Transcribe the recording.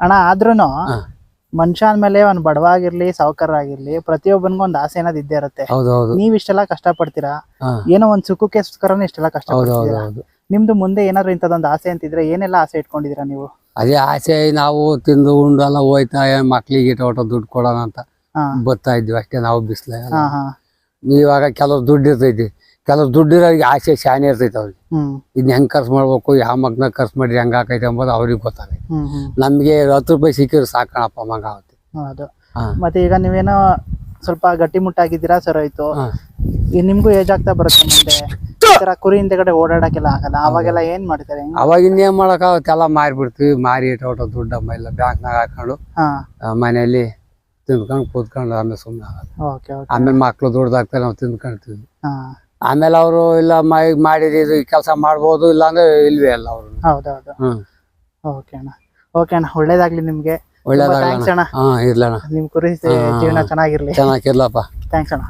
ಅಣ್ಣ ಆದ್ರೂನು ಹಾ. ಮನುಷ್ಯ ಅಂದ್ಮೇಲೆ ಒಂದ್ ಬಡವ ಆಗಿರ್ಲಿ ಸಾವುಕಾರ ಆಗಿರ್ಲಿ ಪ್ರತಿಯೊಬ್ಬನಿಗೂ ಒಂದ್ ಆಸೆ ಅನ್ನೋದು ಇದ್ದೇ ಇರುತ್ತೆ. ಹೌದೌದು. ನೀವ್ ಇಷ್ಟೆಲ್ಲ ಕಷ್ಟ ಪಡ್ತೀರಾ, ಹಾ. ಏನೋ ಒಂದ್ ಸುಖಕ್ಕೋಸ್ಕರನೇ ಇಷ್ಟೆಲ್ಲ ಕಷ್ಟ ಪಡ್ತೀರಾ. ಹೌದು. ನಿಮ್ದು ಮುಂದೆ ಏನಾದ್ರು ಇಂಥದೊಂದು ಆಸೆ ಅಂತಿದ್ರೆ ಏನೆಲ್ಲ ಆಸೆ ಇಟ್ಕೊಂಡಿದೀರಾ ನೀವು? ಅದೇ ಆಸೆ, ನಾವು ತಿಂದು ಉಂಡು ಎಲ್ಲ ಹೋಯ್ತಾ ಮಕ್ಳಿಗೆ ಒಟ್ಟು ದುಡ್ಡು ಕೊಡೋಣ ಅಂತ ಹಾ ಬರ್ತಾ ಇದ್ವಿ ಅಷ್ಟೇ. ನಾವು ಬಿಸ್ಲೆ ಹಾ ಹಾ ಇವಾಗ ಕೆಲವ್ರು ದುಡ್ಡು ಇರ್ತೈತಿ, ಕೆಲವ್ರು ದುಡ್ಡಿರೋರಿಗೆ ಆಸೆ ಶಾನೆ ಇರ್ತೈತೆ ಅವ್ರಿಗೆ. ಇದನ್ನ ಹೆಂಗ್ ಖರ್ಚು ಮಾಡ್ಬೇಕು, ಯಾವ ಮಗನ ಖರ್ಚು ಮಾಡ್ರಿ ಹೆಂಗ್ ಆಕೈತೆ ಎಂಬುದು ಅವ್ರಿಗೆ ಗೊತ್ತಾಗೈತೆ. ನಮ್ಗೆ 10 ರೂಪಾಯಿ ಸಿಕ್ಕಿದ್ರು ಸಾಕಣಪ್ಪ ಮಗ ಆಗುತ್ತೆ. ಹೌದು. ಮತ್ತೆ ಈಗ ನೀವೇನೋ ಸ್ವಲ್ಪ ಗಟ್ಟಿಮುಟ್ಟಾಗಿದ್ದೀರಾ, ಸರ್ ಹೋಯ್ತು. ಹಾ. ನಿಮ್ಗೂ ಏಜ್ ಆಗ್ತಾ ಬರುತ್ತೆ, ಮುಂದೆ ಈ ತರ ಕುರಿ ಹಿಂದೆಗಡೆ ಓಡಾಡಕ್ಕೆಲ್ಲ ಆಗಲ್ಲ. ಅವಾಗೆಲ್ಲ ಏನ್ ಮಾಡ್ತಾರೆ? ಅವಾಗ ಇನ್ನೇನ್ ಮಾಡಕ್ಕಾಗತ್ತೆ, ಎಲ್ಲ ಮಾರಿಬಿಡ್ತೀವಿ. ಮಾರಿ ಒಟ್ಟು ದುಡ್ಡು ಎಲ್ಲ ಬ್ಯಾಂಕ್ನಾಗ ಹಾಕೊಂಡು ಮನೆಯಲ್ಲಿ ತಿಂದ್ಕೊಂಡು ಕೂತ್ಕೊಂಡು ಆಮೇಲೆ ಸುಮ್ಮನೆ ಆಗಲ್ಲ. ಆಮೇಲೆ ಮಕ್ಳು ದುಡ್ದಾಗ್ತಾರೆ, ನಾವು ತಿಂದ್ಕೊಂಡ್ತೀವಿ. ಆಮೇಲೆ ಅವರು ಇಲ್ಲ ಮಾಡಿದ ಕೆಲಸ ಮಾಡ್ಬೋದು, ಇಲ್ಲ ಅಂದ್ರೆ ಇಲ್ವೇ ಅಲ್ಲ ಅವರು. ಹೌದೌದು. ಓಕೆ ಅಣ್ಣ, ಓಕೆ ಅಣ್ಣ, ಒಳ್ಳೇದಾಗ್ಲಿ ನಿಮ್ಗೆ. ಒಳ್ಳೇದಾಗಲ್ಲ. ಅಣ್ಣ, ಇರ್ಲಣ್ಣ, ನಿಮ್ ಕುರಿ ಜೀವನ ಚೆನ್ನಾಗಿರ್ಲಿ. ಚೆನ್ನಾಗಿರ್ಲಪ್ಪ. ಥ್ಯಾಂಕ್ಸ್ ಅಣ್ಣ.